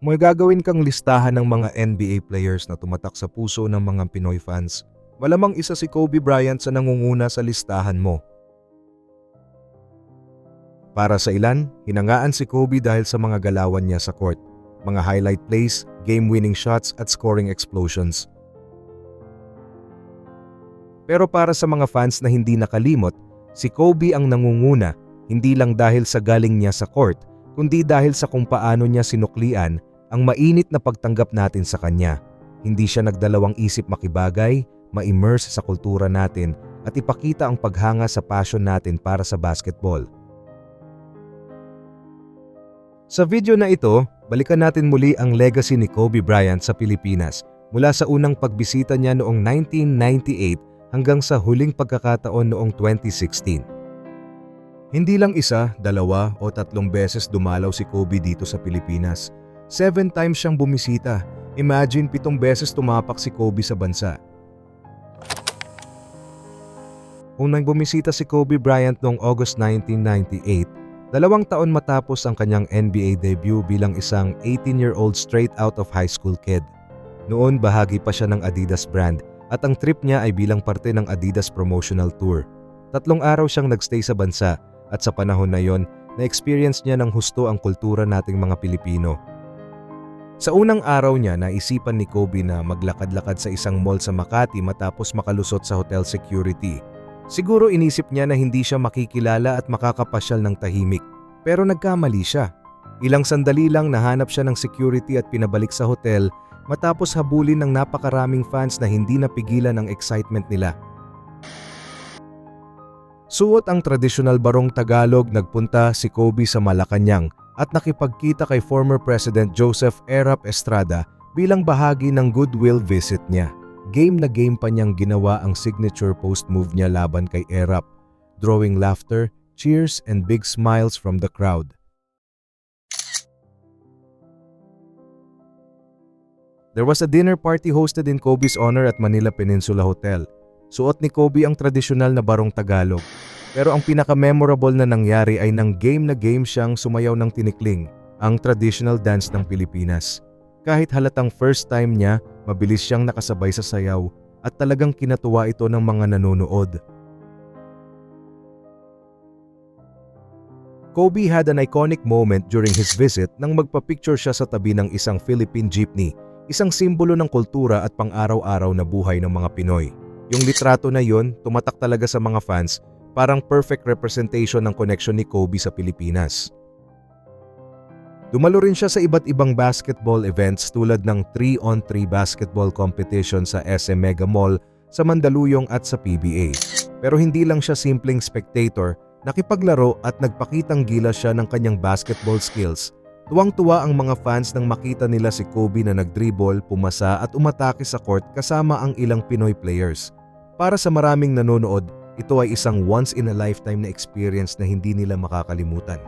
May gagawin kang listahan ng mga NBA players na tumatak sa puso ng mga Pinoy fans. Malamang isa si Kobe Bryant sa nangunguna sa listahan mo. Para sa ilan, hinangaan si Kobe dahil sa mga galawan niya sa court, mga highlight plays, game-winning shots at scoring explosions. Pero para sa mga fans na hindi nakalimot, si Kobe ang nangunguna, hindi lang dahil sa galing niya sa court, kundi dahil sa kung paano niya sinuklian ang mainit na pagtanggap natin sa kanya. Hindi siya nagdalawang isip makibagay, ma-immerse sa kultura natin at ipakita ang paghanga sa passion natin para sa basketball. Sa video na ito, balikan natin muli ang legacy ni Kobe Bryant sa Pilipinas mula sa unang pagbisita niya noong 1998 hanggang sa huling pagkakataon noong 2016. Hindi lang isa, dalawa o tatlong beses dumalaw si Kobe dito sa Pilipinas. 7 times siyang bumisita. Imagine 7 beses tumapak si Kobe sa bansa. Unang bumisita si Kobe Bryant noong August 1998, 2 taon matapos ang kanyang NBA debut bilang isang 18-year-old straight out of high school kid. Noon bahagi pa siya ng Adidas brand at ang trip niya ay bilang parte ng Adidas Promotional Tour. 3 araw siyang nagstay sa bansa at sa panahon na yon, na-experience niya ng husto ang kultura nating mga Pilipino. Sa unang araw niya, naisipan ni Kobe na maglakad-lakad sa isang mall sa Makati matapos makalusot sa hotel security. Siguro inisip niya na hindi siya makikilala at makakapasyal ng tahimik, pero nagkamali siya. Ilang sandali lang nahanap siya ng security at pinabalik sa hotel matapos habulin ng napakaraming fans na hindi napigilan ang excitement nila. Suot ang tradisyonal barong Tagalog, nagpunta si Kobe sa Malacanang at nakipagkita kay former President Joseph Erap Estrada bilang bahagi ng goodwill visit niya. Game na game pa niyang ginawa ang signature post move niya laban kay Erap, drawing laughter, cheers and big smiles from the crowd. There was a dinner party hosted in Kobe's honor at Manila Peninsula Hotel. Suot ni Kobe ang tradisyonal na barong Tagalog. Pero ang pinaka-memorable na nangyari ay nang game na game siyang sumayaw ng tinikling, ang traditional dance ng Pilipinas. Kahit halatang first time niya, mabilis siyang nakasabay sa sayaw at talagang kinatuwa ito ng mga nanonood. Kobe had an iconic moment during his visit nang magpa-picture siya sa tabi ng isang Philippine jeepney, isang simbolo ng kultura at pang-araw-araw na buhay ng mga Pinoy. Yung litrato na yon, tumatak talaga sa mga fans, parang perfect representation ng connection ni Kobe sa Pilipinas. Dumalo rin siya sa iba't ibang basketball events tulad ng 3-on-3 basketball competition sa SM Mega Mall, sa Mandaluyong at sa PBA. Pero hindi lang siya simpleng spectator, nakipaglaro at nagpakitang gilas siya ng kanyang basketball skills. Tuwang-tuwa ang mga fans nang makita nila si Kobe na nagdribble, pumasa at umatake sa court kasama ang ilang Pinoy players. Para sa maraming nanonood, ito ay isang once-in-a-lifetime na experience na hindi nila makakalimutan.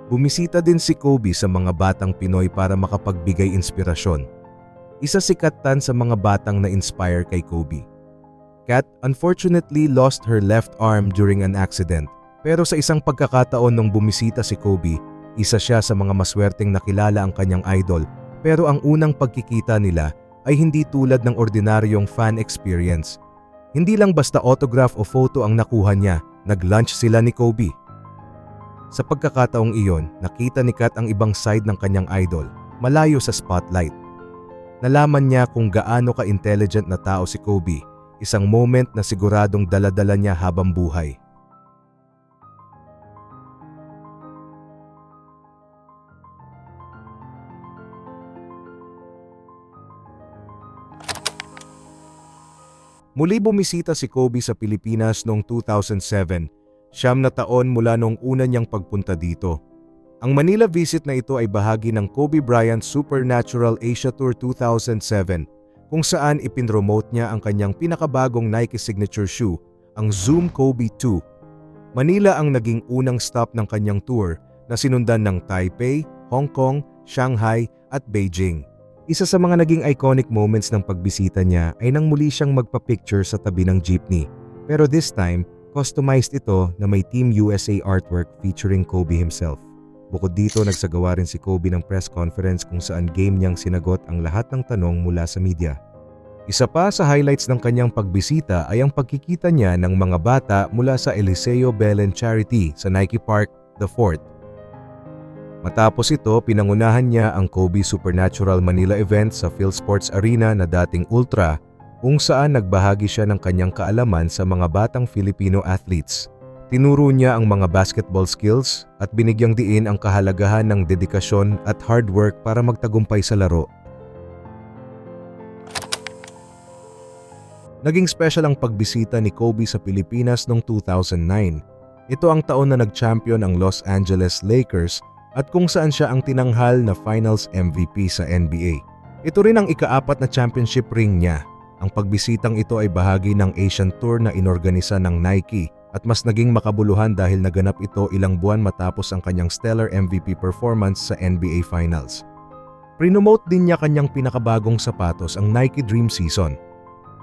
Bumisita din si Kobe sa mga batang Pinoy para makapagbigay inspirasyon. Isa si Kat Tan sa mga batang na-inspire kay Kobe. Kat unfortunately lost her left arm during an accident, pero sa isang pagkakataon nung bumisita si Kobe, isa siya sa mga maswerteng nakilala ang kanyang idol, pero ang unang pagkikita nila ay hindi tulad ng ordinaryong fan experience. Hindi lang basta autograph o photo ang nakuha niya, nag-lunch sila ni Kobe. Sa pagkakataong iyon, nakita ni Kat ang ibang side ng kanyang idol, malayo sa spotlight. Nalaman niya kung gaano ka-intelligent na tao si Kobe, isang moment na siguradong dala-dala niya habang buhay. Muli bumisita si Kobe sa Pilipinas noong 2007, 9 na taon mula noong una niyang pagpunta dito. Ang Manila visit na ito ay bahagi ng Kobe Bryant Supernatural Asia Tour 2007, kung saan ipinromote niya ang kanyang pinakabagong Nike signature shoe, ang Zoom Kobe 2. Manila ang naging unang stop ng kanyang tour na sinundan ng Taipei, Hong Kong, Shanghai at Beijing. Isa sa mga naging iconic moments ng pagbisita niya ay nang muli siyang magpa-picture sa tabi ng jeepney. Pero this time, customized ito na may Team USA artwork featuring Kobe himself. Bukod dito, nagsagawa rin si Kobe ng press conference kung saan game niyang sinagot ang lahat ng tanong mula sa media. Isa pa sa highlights ng kanyang pagbisita ay ang pagkikita niya ng mga bata mula sa Eliseo Belen Charity sa Nike Park, The Fort. Matapos ito, pinangunahan niya ang Kobe Supernatural Manila event sa PhilSports Arena na dating Ultra, kung saan nagbahagi siya ng kanyang kaalaman sa mga batang Filipino athletes. Tinuro niya ang mga basketball skills at binigyang diin ang kahalagahan ng dedikasyon at hard work para magtagumpay sa laro. Naging special ang pagbisita ni Kobe sa Pilipinas noong 2009. Ito ang taon na nag-champion ang Los Angeles Lakers at kung saan siya ang tinanghal na Finals MVP sa NBA. Ito rin ang ika-4 na championship ring niya. Ang pagbisitang ito ay bahagi ng Asian Tour na inorganisa ng Nike at mas naging makabuluhan dahil naganap ito ilang buwan matapos ang kanyang stellar MVP performance sa NBA Finals. Prinomote din niya kanyang pinakabagong sapatos, ang Nike Dream Season.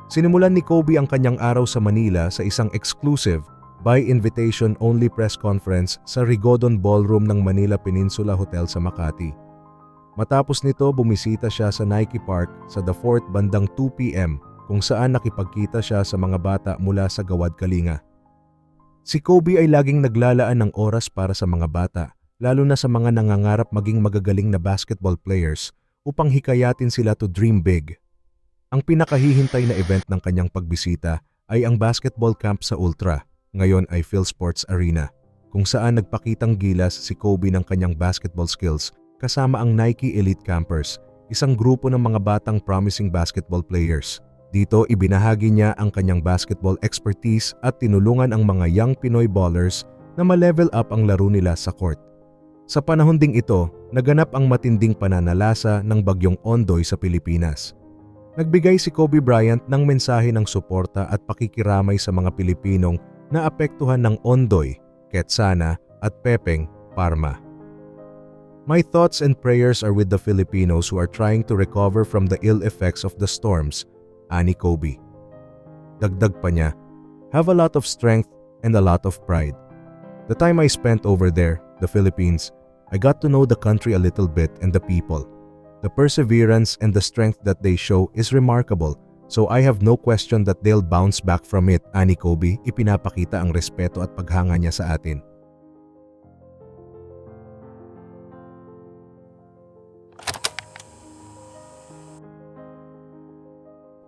Sinimulan ni Kobe ang kanyang araw sa Manila sa isang exclusive by invitation only press conference sa Rigodon Ballroom ng Manila Peninsula Hotel sa Makati. Matapos nito, bumisita siya sa Nike Park sa The Fort bandang 2 p.m. kung saan nakipagkita siya sa mga bata mula sa Gawad Kalinga. Si Kobe ay laging naglalaan ng oras para sa mga bata, lalo na sa mga nangangarap maging magagaling na basketball players upang hikayatin sila to dream big. Ang pinakahihintay na event ng kanyang pagbisita ay ang basketball camp sa Ultra, ngayon ay PhilSports Arena, kung saan nagpakitang gilas si Kobe ng kanyang basketball skills kasama ang Nike Elite Campers, isang grupo ng mga batang promising basketball players. Dito, ibinahagi niya ang kanyang basketball expertise at tinulungan ang mga young Pinoy ballers na ma-level up ang laro nila sa court. Sa panahon ding ito, naganap ang matinding pananalasa ng bagyong Ondoy sa Pilipinas. Nagbigay si Kobe Bryant ng mensahe ng suporta at pakikiramay sa mga Pilipinong naapektuhan ng Ondoy, Quetzana at Pepeng, Parma. My thoughts and prayers are with the Filipinos who are trying to recover from the ill effects of the storms, ani Kobe. Dagdag pa niya, have a lot of strength and a lot of pride. The time I spent over there, the Philippines, I got to know the country a little bit and the people. The perseverance and the strength that they show is remarkable, so I have no question that they'll bounce back from it, ani Kobe. Ipinapakita ang respeto at paghanga niya sa atin.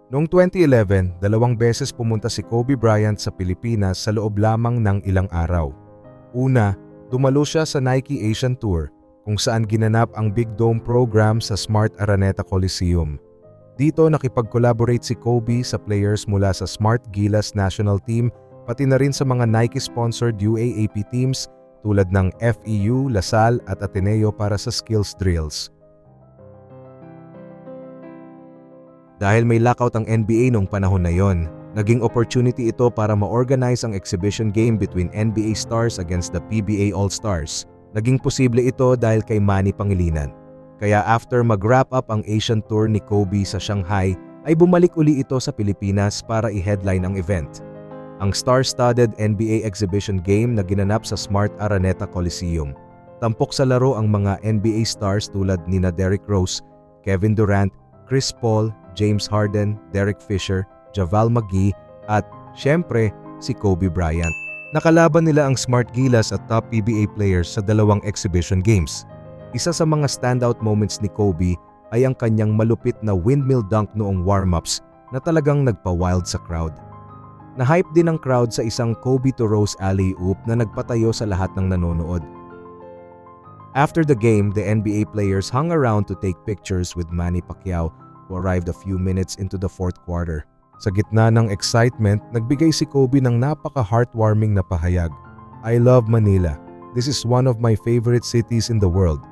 Noong 2011, 2 beses pumunta si Kobe Bryant sa Pilipinas sa loob lamang ng ilang araw. Una, dumalo siya sa Nike Asian Tour kung saan ginanap ang Big Dome program sa Smart Araneta Coliseum. Dito nakipag-collaborate si Kobe sa players mula sa Smart Gilas National Team pati na rin sa mga Nike-sponsored UAAP teams tulad ng FEU, LaSalle at Ateneo para sa skills drills. Dahil may lockout ang NBA noong panahon na yon, naging opportunity ito para ma-organize ang exhibition game between NBA stars against the PBA All-Stars. Naging posible ito dahil kay Manny Pangilinan. Kaya after mag-wrap up ang Asian Tour ni Kobe sa Shanghai, ay bumalik uli ito sa Pilipinas para i-headline ang event. Ang star-studded NBA exhibition game na ginanap sa Smart Araneta Coliseum. Tampok sa laro ang mga NBA stars tulad nina Derrick Rose, Kevin Durant, Chris Paul, James Harden, Derek Fisher, Javal McGee at syempre si Kobe Bryant. Nakalaban nila ang Smart Gilas at top PBA players sa dalawang exhibition games. Isa sa mga standout moments ni Kobe ay ang kanyang malupit na windmill dunk noong warm-ups na talagang nagpa-wild sa crowd. Na-hype din ang crowd sa isang Kobe to Rose alley-oop na nagpatayo sa lahat ng nanonood. After the game, the NBA players hung around to take pictures with Manny Pacquiao, who arrived a few minutes into the fourth quarter. Sa gitna ng excitement, nagbigay si Kobe ng napaka-heartwarming na pahayag. I love Manila. This is one of my favorite cities in the world.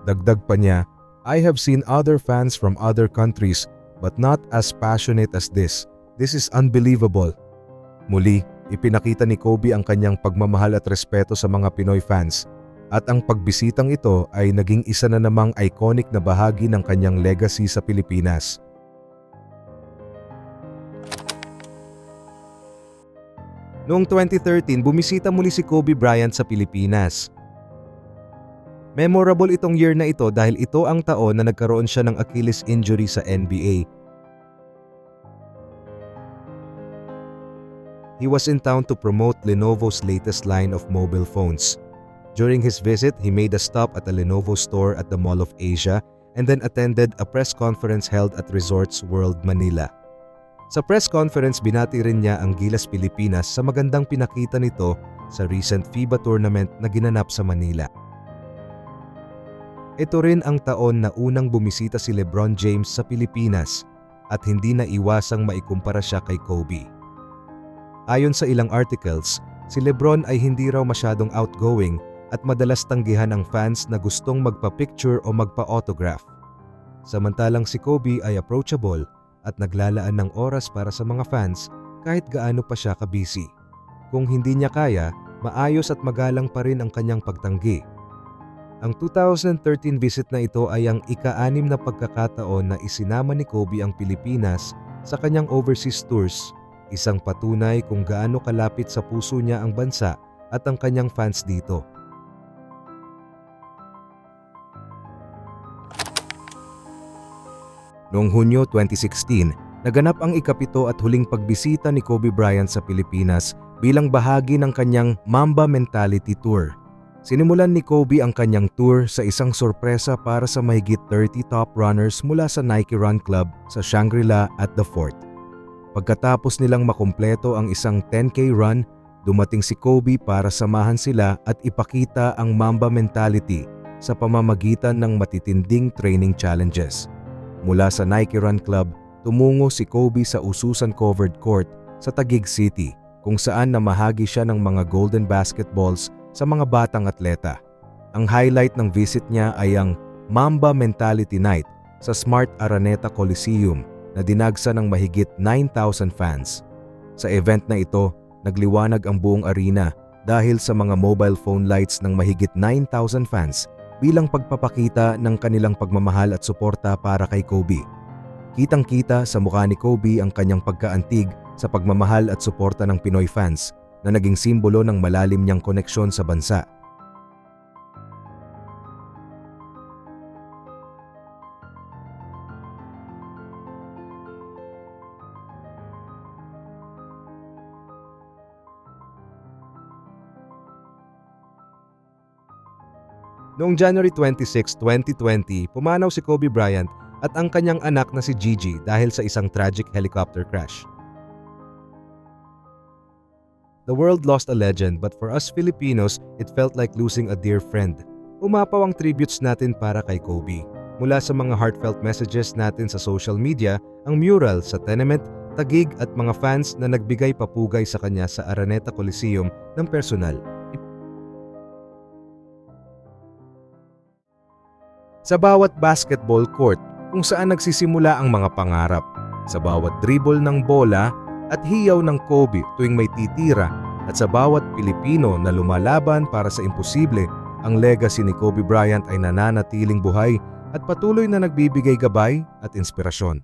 Dagdag pa niya, I have seen other fans from other countries but not as passionate as this. This is unbelievable. Muli, ipinakita ni Kobe ang kanyang pagmamahal at respeto sa mga Pinoy fans. At ang pagbisitang ito ay naging isa na namang iconic na bahagi ng kanyang legacy sa Pilipinas. Noong 2013, bumisita muli si Kobe Bryant sa Pilipinas. Memorable itong year na ito dahil ito ang taon na nagkaroon siya ng Achilles injury sa NBA. He was in town to promote Lenovo's latest line of mobile phones. During his visit, he made a stop at a Lenovo store at the Mall of Asia and then attended a press conference held at Resorts World Manila. Sa press conference, binati rin niya ang Gilas Pilipinas sa magandang pinakita nito sa recent FIBA tournament na ginanap sa Manila. Ito rin ang taon na unang bumisita si LeBron James sa Pilipinas at hindi na iwasang maikumpara siya kay Kobe. Ayon sa ilang articles, si LeBron ay hindi raw masyadong outgoing at madalas tanggihan ang fans na gustong magpa-picture o magpa-autograph. Samantalang si Kobe ay approachable at naglalaan ng oras para sa mga fans kahit gaano pa siya ka-busy. Kung hindi niya kaya, maayos at magalang pa rin ang kanyang pagtanggi. Ang 2013 visit na ito ay ang ika-6 na pagkakataon na isinama ni Kobe ang Pilipinas sa kanyang overseas tours, isang patunay kung gaano kalapit sa puso niya ang bansa at ang kanyang fans dito. Noong Hunyo 2016, naganap ang ika-7 at huling pagbisita ni Kobe Bryant sa Pilipinas bilang bahagi ng kanyang Mamba Mentality Tour. Sinimulan ni Kobe ang kanyang tour sa isang sorpresa para sa mahigit 30 top runners mula sa Nike Run Club sa Shangri-La at The Fort. Pagkatapos nilang makumpleto ang isang 10K run, dumating si Kobe para samahan sila at ipakita ang Mamba mentality sa pamamagitan ng matitinding training challenges. Mula sa Nike Run Club, tumungo si Kobe sa ususan covered court sa Taguig City kung saan namahagi siya ng mga golden basketballs sa mga batang atleta. Ang highlight ng visit niya ay ang Mamba Mentality Night sa Smart Araneta Coliseum na dinagsa ng mahigit 9,000 fans. Sa event na ito, nagliwanag ang buong arena dahil sa mga mobile phone lights ng mahigit 9,000 fans bilang pagpapakita ng kanilang pagmamahal at suporta para kay Kobe. Kitang-kita sa mukha ni Kobe ang kanyang pagkaantig sa pagmamahal at suporta ng Pinoy fans na naging simbolo ng malalim niyang koneksyon sa bansa. Noong January 26, 2020, pumanaw si Kobe Bryant at ang kanyang anak na si Gigi dahil sa isang tragic helicopter crash. The world lost a legend, but for us Filipinos, it felt like losing a dear friend. Umapaw ang tributes natin para kay Kobe. Mula sa mga heartfelt messages natin sa social media, ang mural sa tenement, Taguig at mga fans na nagbigay papugay sa kanya sa Araneta Coliseum ng personal. Sa bawat basketball court kung saan nagsisimula ang mga pangarap, sa bawat dribble ng bola at hiyaw ng Kobe tuwing may titira, at sa bawat Pilipino na lumalaban para sa imposible, ang legacy ni Kobe Bryant ay nananatiling buhay at patuloy na nagbibigay gabay at inspirasyon.